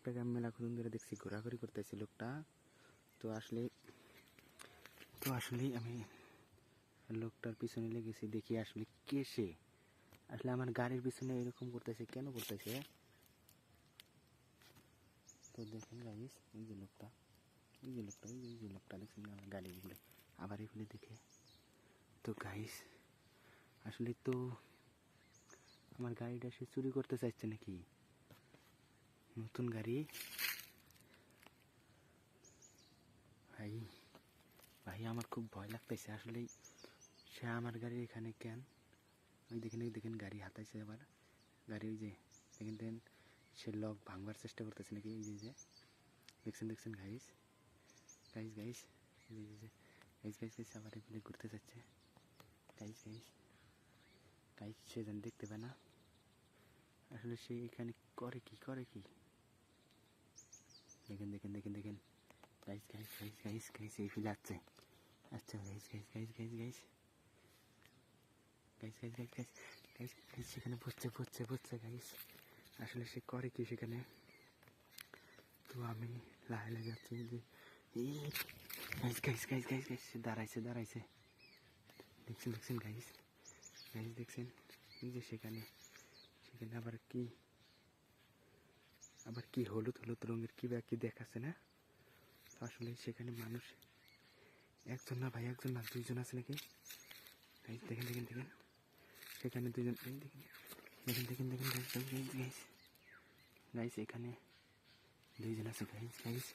লোকটাকে আমি মেলাক্ষণ ধরে দেখছি ঘোরাঘুরি করতেছি লোকটা। তো আসলে আমি লোকটার পিছনে লেগেছি, দেখি আসলে কে সে, আসলে আমার গাড়ির পিছনে এরকম করতেছে, কেন করতেছে। তো দেখেন গাইস, এই যে লোকটা দেখছেন আমার গাড়ির উপরে আবার এগুলো দেখে। তো গাইস আসলে তো আমার গাড়িটা সে চুরি করতে চাইছে নাকি, নতুন গাড়ি। ভাই আমার খুব ভয় লাগতেছে আসলে, সে আমার গাড়ি এখানে কেন। ওই দেখেন গাড়ি হাতাইছে, আবার গাড়ি ওই যে দেখেন সে লক ভাঙবার চেষ্টা করতেছে নাকি। এই যে দেখছেন গাইস আবার এগুলো ঘুরতে যাচ্ছে। গাইস সে যেন দেখতে পায় না আসলে সে এখানে করে কি দেখেন গাইস এই ফিলে আসছে। আচ্ছা গাইস সেখানে বুঝছে গাইস আসলে সে করে কি সেখানে। তো আমি লাহে যাচ্ছি যে গাইস দাঁড়াইছে দেখছেন গাইস দেখছেন এই যে সেখানে আবার কি হলুদ রঙের কি দেখাচ্ছে না। আসলে সেখানে মানুষ একজন না ভাই, একজন না দুইজন আছে নাকি। দেখেন সেখানে দুইজন, দেখেন গাইস এখানে দুইজন আছে গাইস।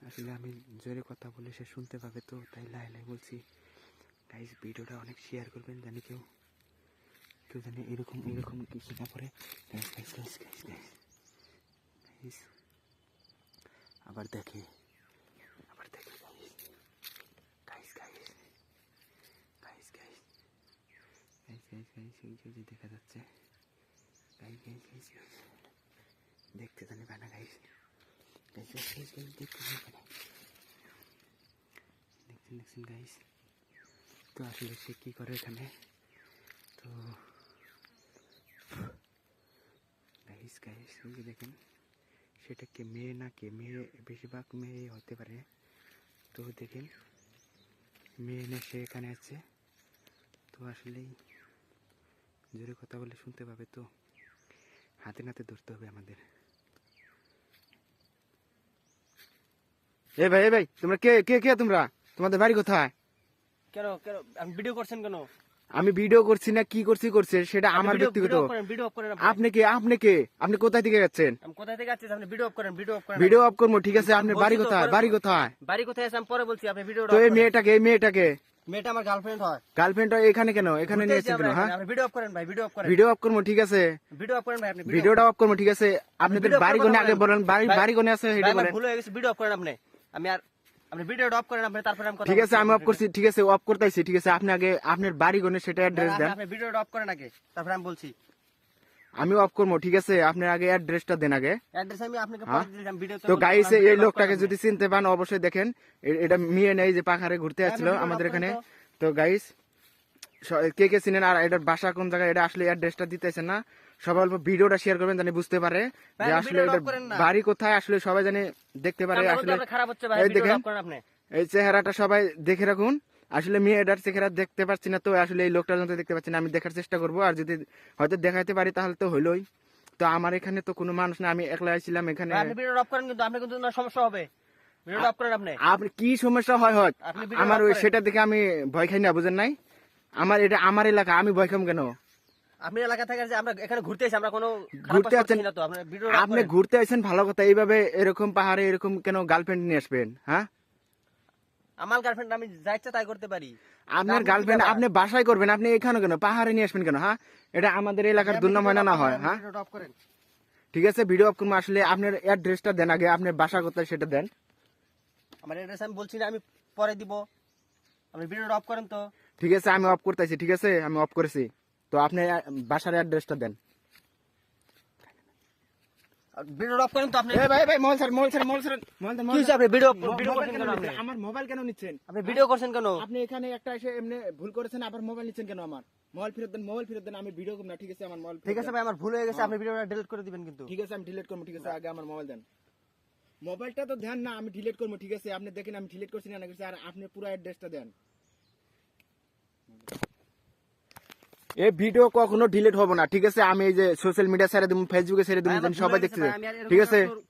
আসলে আমি জোরে কথা বলে সে শুনতে পাবে, তো তাই লাই বলছি গাইস। ভিডিওটা অনেক শেয়ার করবেন, জানি কেউ জানি এরকম কিছু না করে। গাইস আবার দেখে গাইস দেখা যাচ্ছে গাইস দেখতে জানি পায় না গাইস দেখছেন গাইস। তো আসলে সে কি করে এখানে। তো গাইস ওই যে দেখেন সেটা কে মেয়ে না কে, মেয়ে বেশিরভাগ মেয়ে হতে পারে। তো দেখেন মেয়ে না সে এখানে আছে। তো আসলেই জোরে কথা বলে শুনতে পাবে, তো হাতে নাতে ধরতে হবে আমাদের। এ ভাই তোমরা কে তোমরা, তোমাদের বাড়ি কোথায়? কেন আপনি ভিডিও করছেন কেন? আমি ভিডিও করছি না কি করছে সেটা আমার ব্যক্তিগত। আপনি কোথায় থেকে যাচ্ছেন? আমি কোথায় থেকে যাচ্ছি, আপনি ভিডিও অফ করেন। ভিডিও অফ করবো, ঠিক আছে। আপনার বাড়ি কোথায়? বাড়ি কোথায় আছে আমি পরে বলছি, আপনি ভিডিও। তো এই মেয়েটাকে মেয়েটা আমার গার্লফ্রেন্ড হয়। গার্লফ্রেন্ড হয় এখানে কেন? এখানে নিয়েছেন কেন? হ্যাঁ আপনি ভিডিও অফ করেন ভাই, ভিডিও অফ করবো, ঠিক আছে। ভিডিও অফ করেন ভাই, আপনি ভিডিওটা অফ করবো, ঠিক আছে। আপনাদের বাড়ি কোনে আগে বলেন, বাড়ি কোনে আছে সেটা বলেন। ভুল হয়ে গেছে, ভিডিও অফ করেন আপনি ভিডিওটা অফ করেন, আপনি তারপরে আমি কথা। ঠিক আছে আমি অফ করছি, ঠিক আছে অফ করতেছি, ঠিক আছে। আপনি আগে আপনার বাড়ি কোনে সেটা অ্যাড্রেস দেন। আপনি ভিডিওটা অফ করেন আগে, তারপরে আমি বলছি। আমি অফ করবো, ঠিক আছে। আপনি আগে অ্যাড্রেসটা দেন আগে। অ্যাড্রেস আমি আপনাকে পরে দিলাম ভিডিওতে। তো গাইস এই লোকটাকে যদি চিনতে পান অবশ্যই দেখেন, এটা মেয়ে নেই যে পাখারে ঘুরতে আসছিল আমাদের এখানে। তো গাইস কে চিনেন আর এটার বাসা কোন জায়গায়, এটা আসলে অ্যাড্রেসটা দিতেছেন না। সবাই অল্প ভিডিওটা শেয়ার করবেন, জানি বুঝতে পারে যে আসলে এটার বাড়ি কোথায়, আসলে সবাই জানি দেখতে পারে। আসলে এই দেখেন এই চেহারাটা সবাই দেখে রাখুন। আসলে মেয়েটার চেহারা দেখতে পাচ্ছি না, তো আসলে এই লোকটার মতো দেখতে পাচ্ছি না। আমি দেখার চেষ্টা করবো, আর যদি হয়তো দেখাইতে পারি তাহলে তো হইলোই। তো আমার এখানে তো কোনো মানুষ না, আমি একলা আইছিলাম এখানে। আপনি ভিডিওটা অফ করেন, কিন্তু আপনি কিন্তু সমস্যা হবে। ভিডিওটা অফ করেন আপনি কি সমস্যা হয় আমার ওই সেটা দেখে আমি ভয় খাই না, বুঝেন নাই? আমার এলাকা, আমি ভয় খাম কেন? আপনি এলাকা থেকে আমরা এখানে ঘুরতে এসেছি, আমরা কোনো ঘুরতে আছেন না তো। আপনি ঘুরতে আসেন ভালো কথা, এইভাবে এরকম পাহাড়ে এরকম কেন গার্লফ্রেন্ড নিয়ে আসবেন? হ্যাঁ আমার গার্লফ্রেন্ড আমি যা ইচ্ছা তাই করতে পারি। আপনার গার্লফ্রেন্ড আপনি বাসায় করবেন, আপনি এখানে কেন পাহাড়ে নিয়ে আসবেন কেন? হ্যাঁ এটা আমাদের এলাকার দুর্নাম হয় না হয়? হ্যাঁ ঠিক আছে ভিডিও অফ করবো। আসলে আপনার অ্যাড্রেসটা দেন আগে, আপনার বাসা কোথায় সেটা দেন। আমার অ্যাড্রেস আমি বলছি না, আমি পরে দিব। আপনি ভিডিওটা অফ করেন তো। ঠিক আছে আমি অফ করতেছি, ঠিক আছে আমি অফ করেছি। তো আপনি বাসার অ্যাড্রেসটা দেন। ভিডিওটা অফ করেন তো আপনি। ভাই মোবাইল স্যার কি হইছে, আপনি ভিডিও করছেন কেন? আমার মোবাইল কেন নিচ্ছেন? আপনি ভিডিও করছেন কেন? আপনি এখানে একটা এসে এমনি ভুল করেছেন, আবার মোবাইল নিচ্ছেন কেন আমার? মোবাইল ফেরত দেন আমি ভিডিও করব না, ঠিক আছে? আমার মোবাইল ঠিক আছে ভাই, আমার ভুল হয়ে গেছে, আপনি ভিডিওটা ডিলিট করে দিবেন কিন্তু। ঠিক আছে আমি ডিলিট করবো, ঠিক আছে? আগে আমার মোবাইল দেন। মোবাইলটা তো ধ্যান না, আমি ডিলিট করবো, ঠিক আছে? আপনি দেখেন আমি ডিলিট করছি না করছি, আর আপনি পুরো অ্যাড্রেসটা দেন। এই ভিডিও কখনো ডিলিট হবে না, ঠিক আছে? আমি এই যে সোশ্যাল মিডিয়া ছেড়ে দিব, ফেসবুকে ছেড়ে দিব, ভাই, আমার ভুল সবাই হয়ে গেছে দেখতে, ভাই, আমি আর এরকম ঠিক আছে? কাজ